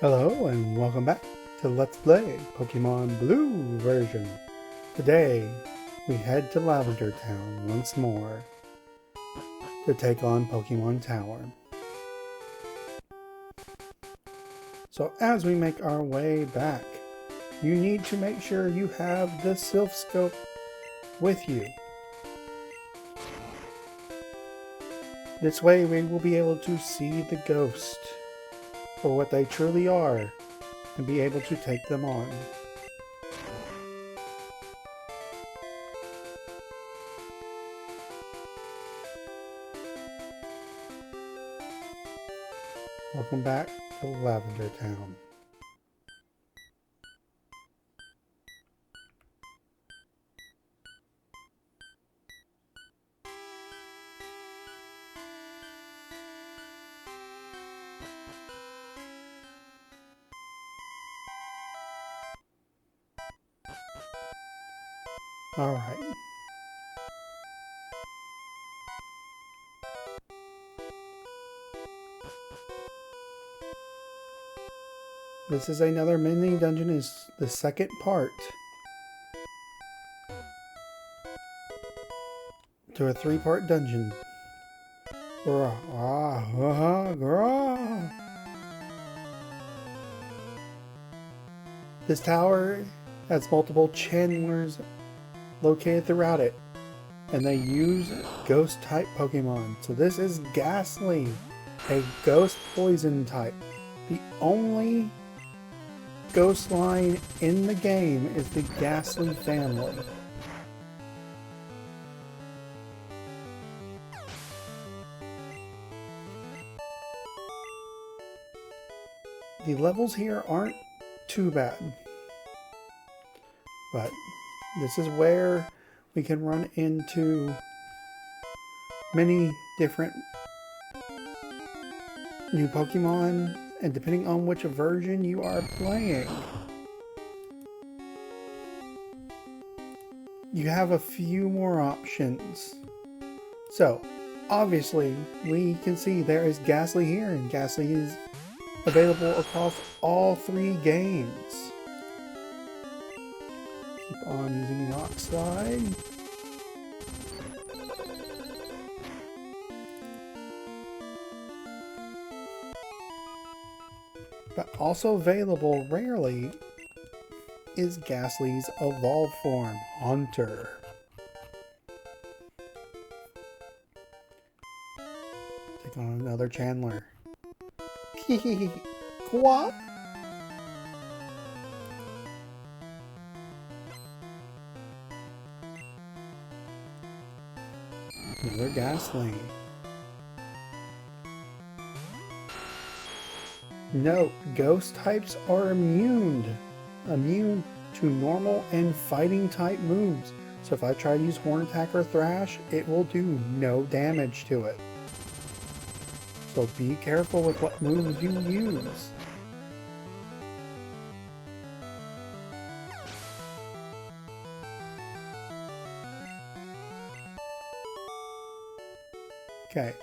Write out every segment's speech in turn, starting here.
Hello and welcome back to Let's Play Pokemon Blue version. Today we head to Lavender Town once more to take on Pokémon Tower. So as we make our way back, you need to make sure you have the Silph Scope with you. This way we will be able to see the ghost for what they truly are and be able to take them on. Welcome back to Lavender Town. Alright. This is another mini dungeon, is the second part to a 3-part dungeon. This tower has multiple channelers located throughout it, and they use ghost type Pokemon. So this is Ghastly, a ghost poison type. The only ghost line in the game is the Ghastly family. The levels here aren't too bad, but this is where we can run into many different new Pokemon, and depending on which version you are playing, you have a few more options. So, obviously, we can see there is Ghastly here, and Ghastly is available across all 3 games. Keep on using Rock Slide. But also available rarely is Ghastly's evolved form, Haunter. Take on another Chandler. What? Another Ghastly. Note, ghost types are immune to normal and fighting type moves. So if I try to use Horn Attack or Thrash, it will do no damage to it. So be careful with what moves you use. Okay.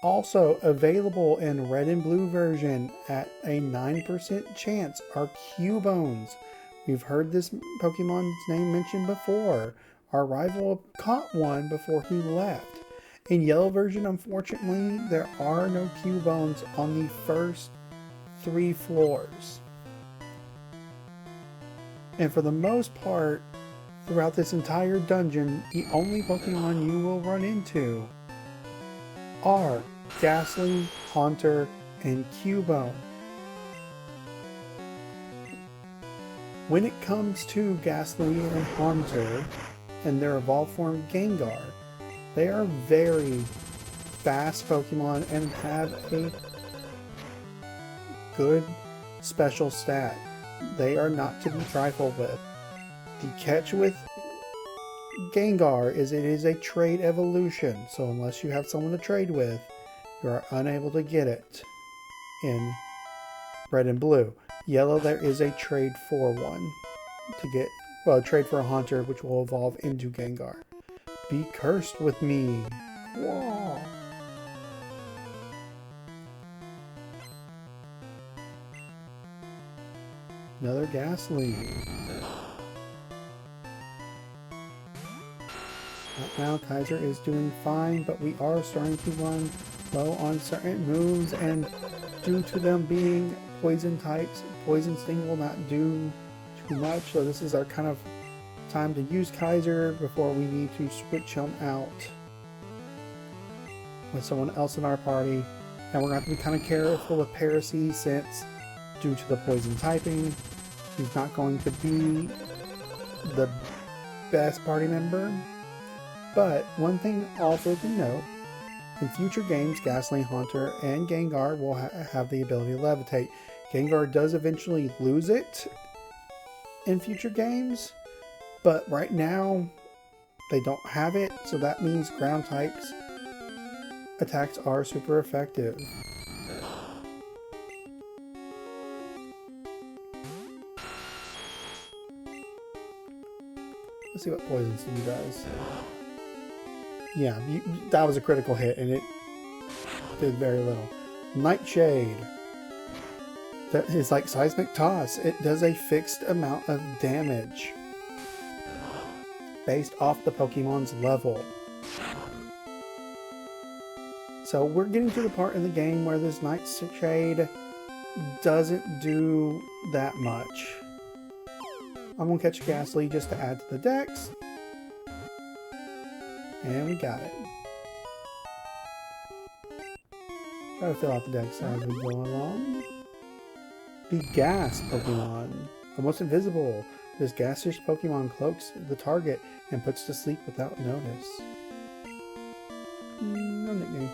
Also available in red and blue version at a 9% chance are Cubones. We've heard this Pokemon's name mentioned before. Our rival caught one before he left. In yellow version, unfortunately, there are no Cubones on the first 3 floors. And for the most part, throughout this entire dungeon, the only Pokemon you will run into are Ghastly, Haunter, and Cubone. When it comes to Ghastly and Haunter and their evolved form Gengar, they are very fast Pokemon and have a good special stat. They are not to be trifled with. The catch with Gengar is it is a trade evolution, so unless you have someone to trade with, you are unable to get it in red and blue. Yellow, there is a trade for one to get, well, a trade for a Haunter, which will evolve into Gengar. Be cursed with me. Whoa. Another Ghastly. Right now, Kaiser is doing fine, but we are starting to run low on certain moves, and due to them being poison types, Poison Sting will not do too much, so this is our kind of time to use Kaiser before we need to switch him out with someone else in our party. And we're going to have to be kind of careful with Parasy, since due to the poison typing, he's not going to be the best party member. But one thing also to note, in future games, Ghastly, Haunter, and Gengar will have the ability to levitate. Gengar does eventually lose it in future games, but right now they don't have it, so that means ground types attacks are super effective. Let's see what Poison Sting does. Yeah, that was a critical hit, and it did very little. Nightshade. That is like Seismic Toss. It does a fixed amount of damage based off the Pokemon's level. So we're getting to the part in the game where this Nightshade doesn't do that much. I'm going to catch Ghastly just to add to the dex. And we got it. Try to fill out the dex as we go along. The Gas Pokemon. Almost invisible. This gaseous Pokemon cloaks the target and puts to sleep without notice. No nickname.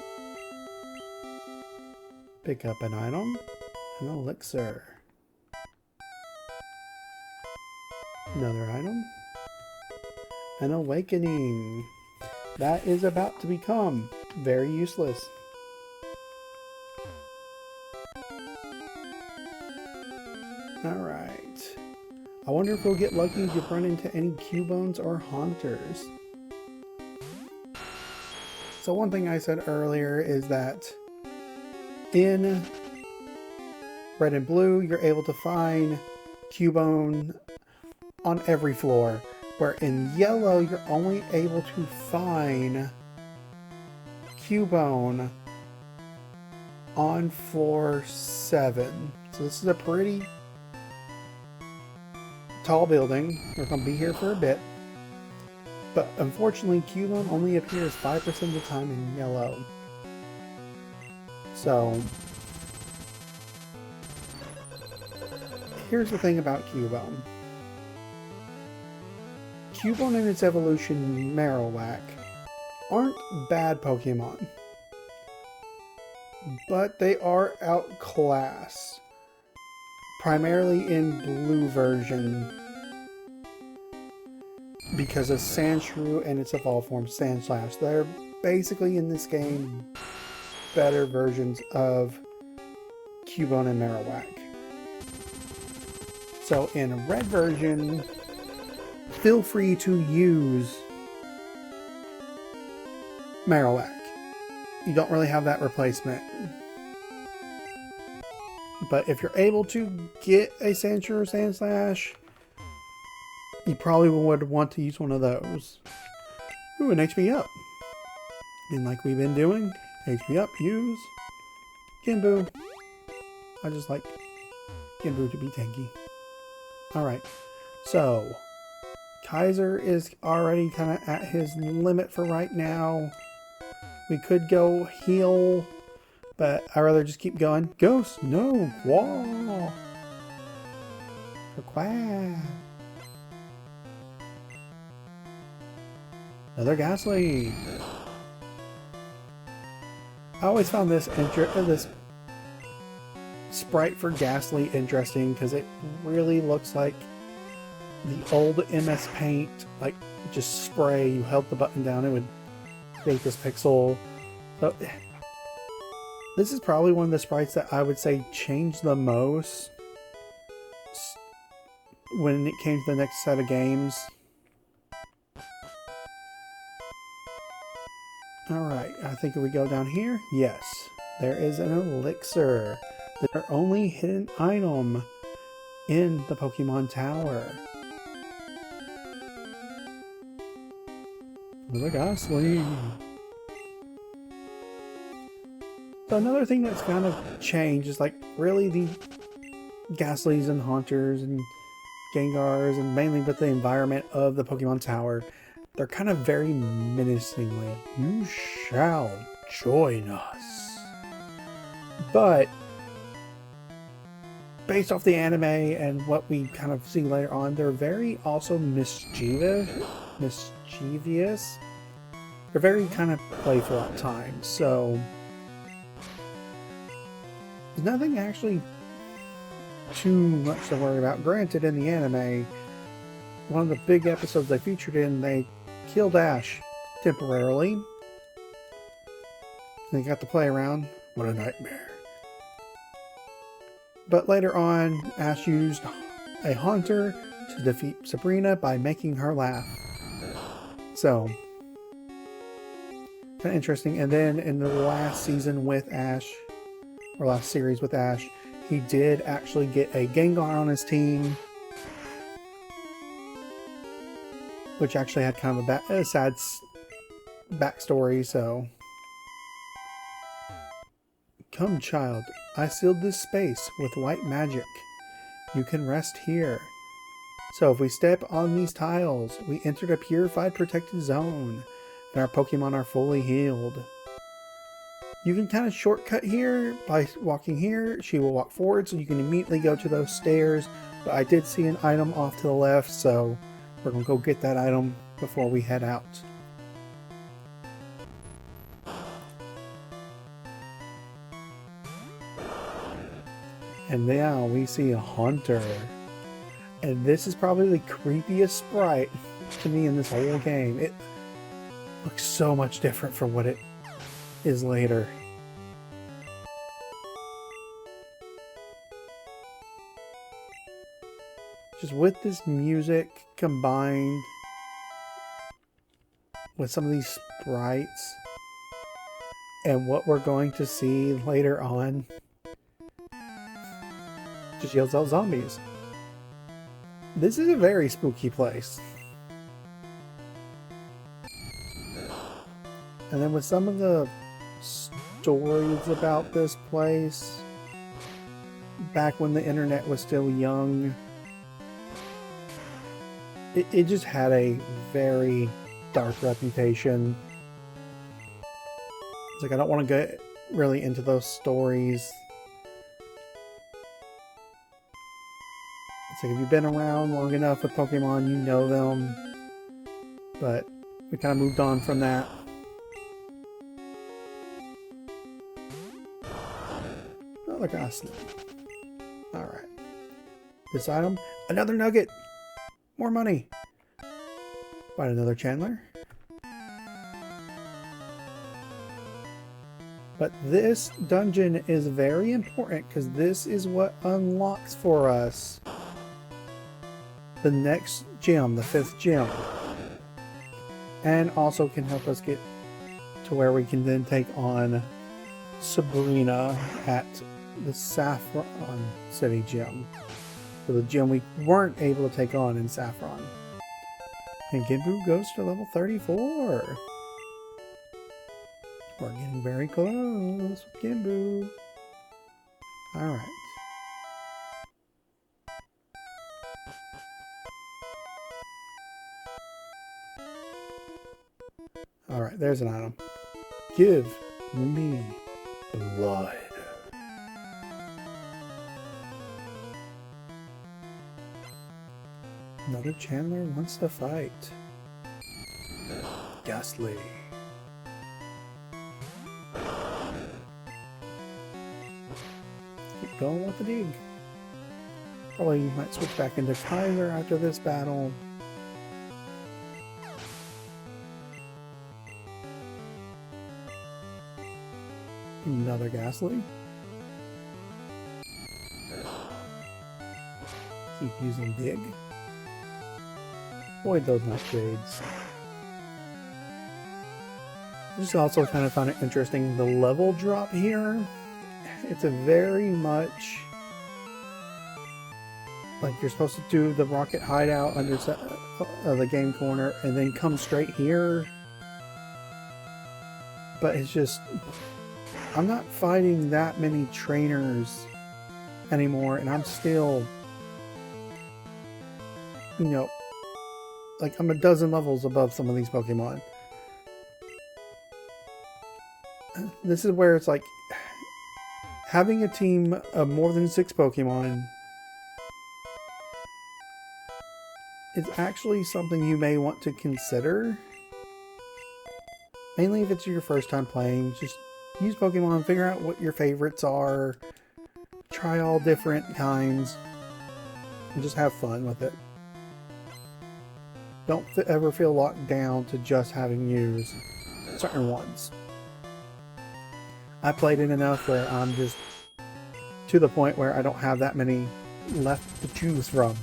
Pick up an item. An elixir. Another item. An awakening. That is about to become very useless. Alright. I wonder if we'll get lucky to run into any Cubones or Haunters. So one thing I said earlier is that in Red and Blue, you're able to find Cubone on every floor. Where in Yellow, you're only able to find Cubone on floor 7. So this is a pretty tall building. We're going to be here for a bit. But unfortunately, Cubone only appears 5% of the time in Yellow. So here's the thing about Cubone. Cubone and its evolution, Marowak, aren't bad Pokemon, but they are outclassed, primarily in Blue version, because of Sandshrew and its evolved form Sandslash. They're basically in this game better versions of Cubone and Marowak. So in Red version, feel free to use Marowak. You don't really have that replacement. But if you're able to get a Sandshrew or Sandslash, you probably would want to use one of those. Ooh, an HP up. And like we've been doing, HP up, use Genbu. I just like Genbu to be tanky. Alright, so Kaiser is already kind of at his limit for right now. We could go heal, but I'd rather just keep going. Ghost, no, wall. Quack. Another Ghastly. I always found this sprite for Ghastly interesting because it really looks like the old MS Paint, like just spray. You held the button down, it would create this pixel. So this is probably one of the sprites that I would say changed the most when it came to the next set of games. Alright, I think if we go down here, yes, there is an elixir. Their only hidden item in the Pokémon Tower. Another Ghastly. So another thing that's kind of changed is like really the Ghastlies and Haunters and Gengars and mainly with the environment of the Pokemon Tower, they're kind of very menacingly. You shall join us. But based off the anime and what we kind of see later on, they're very also mischievous. They're very kind of playful at times. So there's nothing actually too much to worry about. Granted, in the anime, one of the big episodes they featured in, they killed Ash temporarily. They got to play around. What a nightmare. But later on, Ash used a Haunter to defeat Sabrina by making her laugh. So, kind of interesting. And then in the last season with Ash, or last series with Ash, he did actually get a Gengar on his team, which actually had kind of a sad backstory. So, come child, I sealed this space with white magic. You can rest here. So if we step on these tiles, we entered a purified protected zone, and our Pokemon are fully healed. You can kind of shortcut here by walking here. She will walk forward, so you can immediately go to those stairs. But I did see an item off to the left, so we're going to go get that item before we head out. And now we see a Haunter. And this is probably the creepiest sprite to me in this whole game. It looks so much different from what it is later. Just with this music combined with some of these sprites and what we're going to see later on, just yells out zombies. This is a very spooky place. And then with some of the stories about this place, back when the internet was still young, it just had a very dark reputation. It's like I don't want to get really into those stories. It's like if you've been around long enough with Pokemon, you know them. But we kind of moved on from that. Another Ghastly. Alright. This item, another nugget! More money! Find another Chandler. But this dungeon is very important because this is what unlocks for us the next gym, the 5th gym. And also can help us get to where we can then take on Sabrina at the Saffron City gym. So the gym we weren't able to take on in Saffron. And Gimbu goes to level 34. We're getting very close with Gimbu. Alright. Alright, there's an item. Give me blood. Another Chandler wants to fight. Ghastly. Keep going with the dig. Probably might switch back into Kaiser after this battle. Another Ghastly. Keep using dig. Avoid those nightshades. I just also kind of found it interesting, the level drop here. It's a very much Like, you're supposed to do the rocket hideout under the game corner and then come straight here. But it's just... I'm not fighting that many trainers anymore, and I'm still... You know... Like, I'm a dozen levels above some of these Pokemon. This is where it's like... Having a team of more than 6 Pokemon... is actually something you may want to consider. Mainly if it's your first time playing, just use Pokemon, figure out what your favorites are, try all different kinds, and just have fun with it. Don't ever feel locked down to just having used certain ones. I played it enough where I'm just to the point where I don't have that many left to choose from.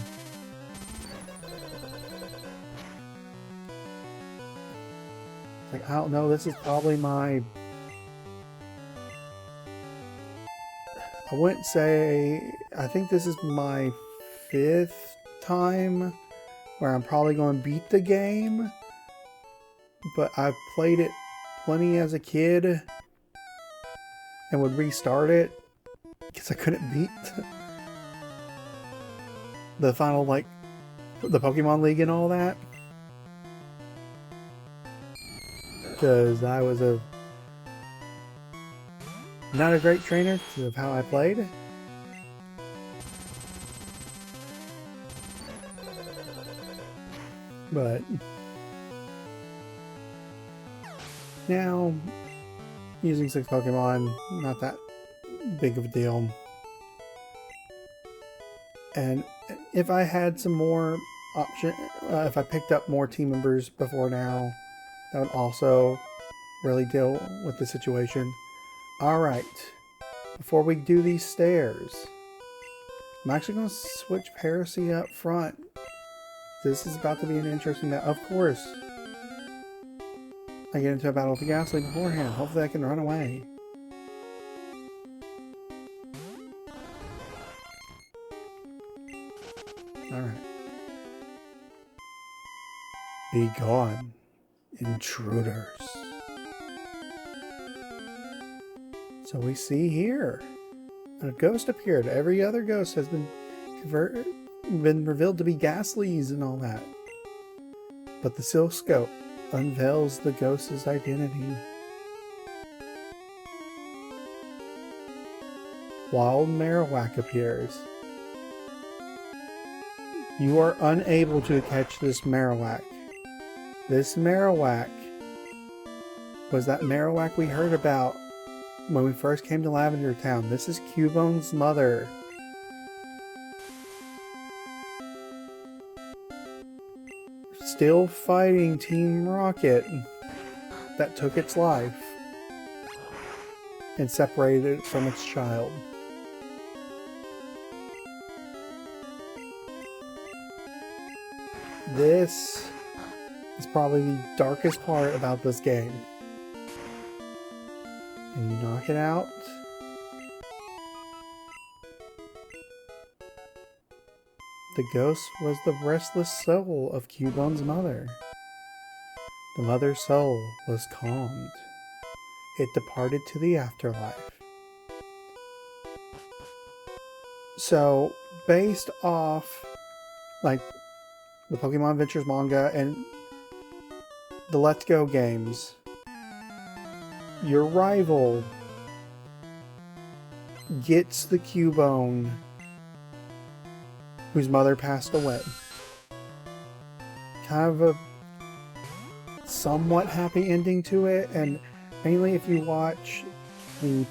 Like, I don't know, this is probably my... I wouldn't say... I think this is my 5th time where I'm probably going to beat the game. But I've played it plenty as a kid and would restart it because I couldn't beat the final, like, the Pokemon League and all that. Because I was not a great trainer of how I played. But now, using 6 Pokemon, not that big of a deal. And if I had some more option, if I picked up more team members before now, that would also really deal with the situation. Alright, before we do these stairs, I'm actually going to switch Parasy up front. This is about to be an interesting battle. Of course, I get into a battle with the Ghastly beforehand. Hopefully I can run away. Alright. Be gone, intruders. So we see here, a ghost appeared. Every other ghost has been revealed to be Ghastlies and all that. But the Silph Scope unveils the ghost's identity. Wild Marowak appears. You are unable to catch this Marowak. This Marowak was that Marowak we heard about when we first came to Lavender Town. This is Cubone's mother. Still fighting Team Rocket that took its life and separated it from its child. This is probably the darkest part about this game. And you knock it out. The ghost was the restless soul of Cubone's mother. The mother's soul was calmed. It departed to the afterlife. So, based off, like, the Pokemon Adventures manga and the Let's Go games, your rival gets the Cubone whose mother passed away. Kind of a somewhat happy ending to it, and mainly if you watch the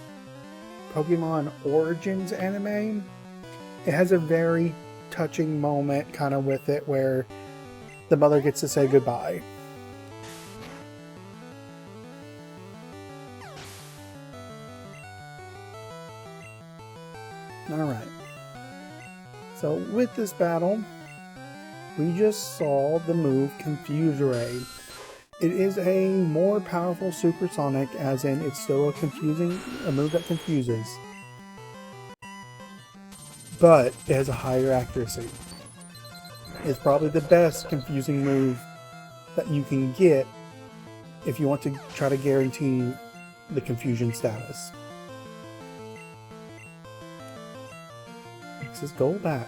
Pokemon Origins anime, it has a very touching moment kind of with it where the mother gets to say goodbye. Alright. So with this battle, we just saw the move Confuse Ray. It is a more powerful supersonic, as in it's still a move that confuses. but it has a higher accuracy. It's probably the best confusing move that you can get if you want to try to guarantee the confusion status. Next is Golbat.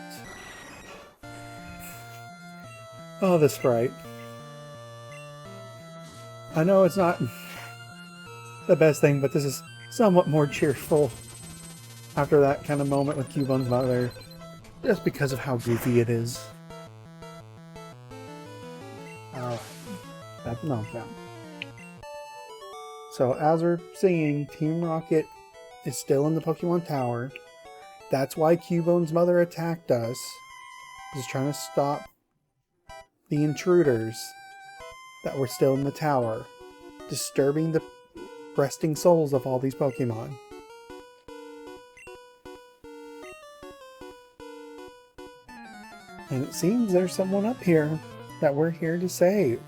Oh, the sprite. I know it's not the best thing, but this is somewhat more cheerful after that kind of moment with Cubone's mother, just because of how goofy it is. Alright, that's a knockdown. So as we're seeing, Team Rocket is still in the Pokémon Tower. That's why Cubone's mother attacked us. Just trying to stop the intruders that were still in the tower, disturbing the resting souls of all these Pokemon. And it seems there's someone up here that we're here to save.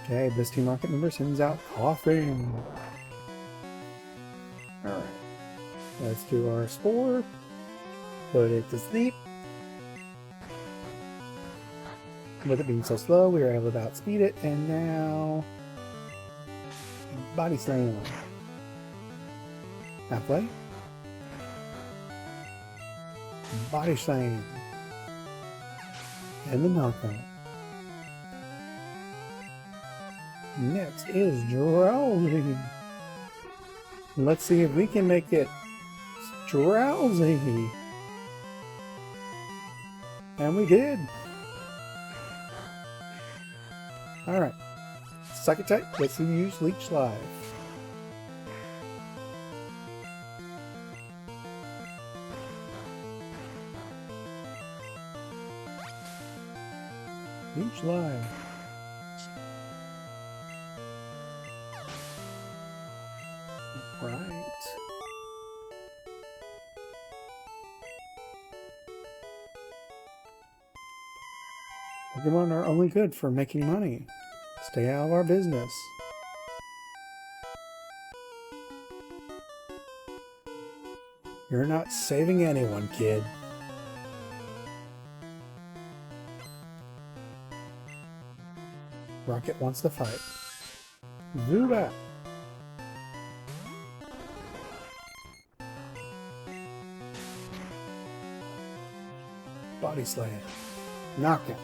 Okay, this Team Rocket member sends out coughing. Alright. Let's do our Spore. Put it to sleep. With it being so slow, we were able to outspeed it, and now Body Slam. Halfway. Body Slam. And the knockdown. Next is Drowsy. Let's see if we can make it Drowsy. And we did. Alright. Psychic type, let's use Leech Life. Leech Life. Right. Pokemon are only good for making money. Stay out of our business. You're not saving anyone, kid. Rocket wants to fight. Zubat! Body Slam. Knockout.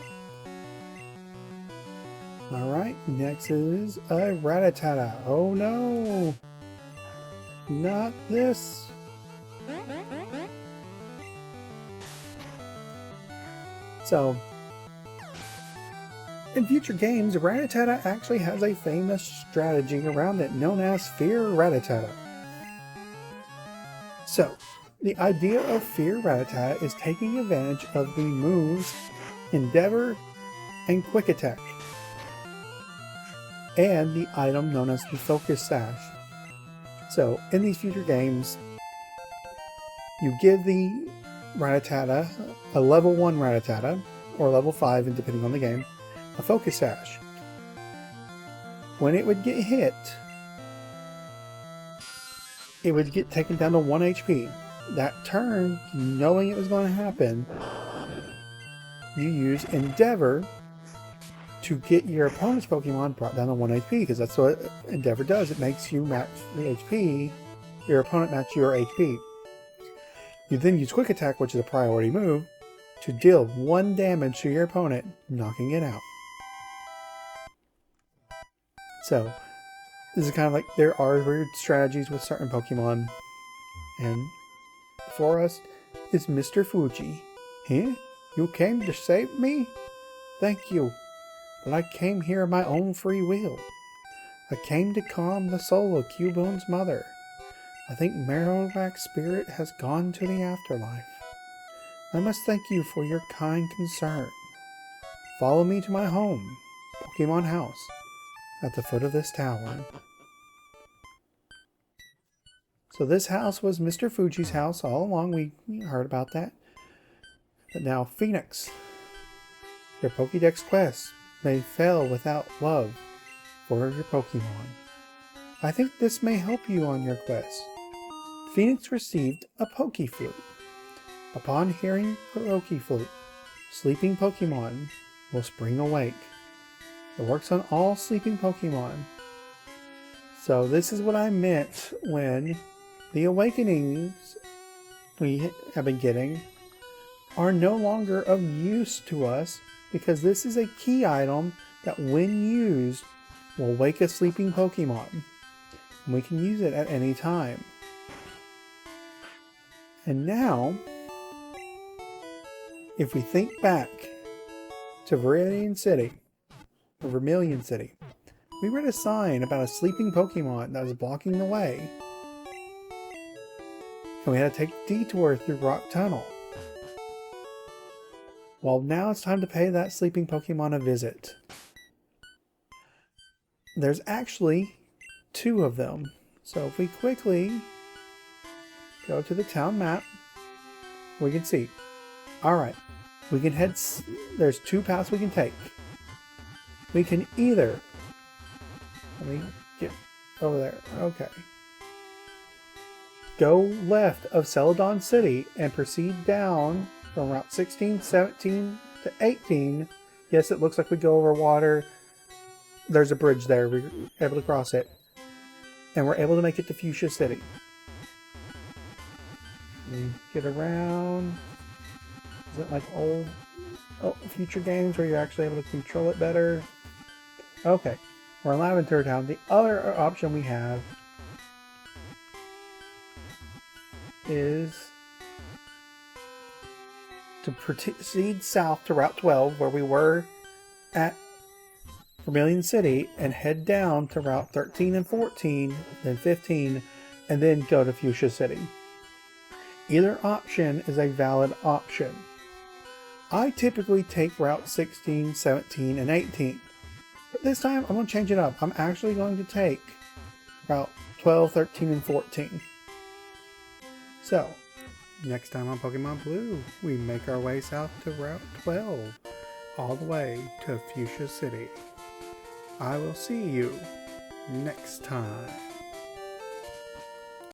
Alright, next is a Rattata. Oh no! Not this! So, in future games, Rattata actually has a famous strategy around it known as Fear Rattata. So, the idea of Fear Rattata is taking advantage of the moves Endeavor and Quick Attack, and the item known as the Focus Sash. So, in these future games, you give the Rattata, a level 1 Rattata, or level 5 depending on the game, a Focus Sash. When it would get hit, it would get taken down to 1 HP. That turn, knowing it was going to happen, you use Endeavor to get your opponent's Pokemon brought down to 1 HP, because that's what Endeavor does. It makes you match the HP, your opponent match your HP. You then use Quick Attack, which is a priority move, to deal 1 damage to your opponent, knocking it out. So, this is kind of like, there are weird strategies with certain Pokemon, and for us is Mr. Fuji. Huh? You came to save me? Thank you. But I came here of my own free will. I came to calm the soul of Cubone's mother. I think Marowak's spirit has gone to the afterlife. I must thank you for your kind concern. Follow me to my home, Pokemon House, at the foot of this tower. So this house was Mr. Fuji's house all along. We heard about that. But now, Phoenix. Your Pokédex quest may fail without love for your Pokemon. I think this may help you on your quest. Phoenix received a Pokeflute. Upon hearing the Pokeflute, sleeping Pokemon will spring awake. It works on all sleeping Pokemon. So this is what I meant when the awakenings we have been getting are no longer of use to us, because this is a key item that when used will wake a sleeping Pokemon. And we can use it at any time. And now, if we think back to Vermilion City, we read a sign about a sleeping Pokemon that was blocking the way. And we had to take a detour through Rock Tunnel. Well, now it's time to pay that sleeping Pokemon a visit. There's actually 2 of them. So if we quickly go to the town map, we can see. Alright, we can head, there's 2 paths we can take. We can either, let me get over there, okay. Go left of Celadon City and proceed down from Route 16, 17 to 18. Yes, it looks like we go over water. There's a bridge there, we're able to cross it. And we're able to make it to Fuchsia City. We get around. Is it like old future games where you're actually able to control it better? Okay, we're in Lavender Town. The other option we have is to proceed south to Route 12, where we were at Vermilion City, and head down to Route 13 and 14, then 15, and then go to Fuchsia City. Either option is a valid option. I typically take Route 16, 17, and 18. But this time, I'm going to change it up. I'm actually going to take Route 12, 13, and 14. So, next time on Pokemon Blue, we make our way south to Route 12, all the way to Fuchsia City. I will see you next time.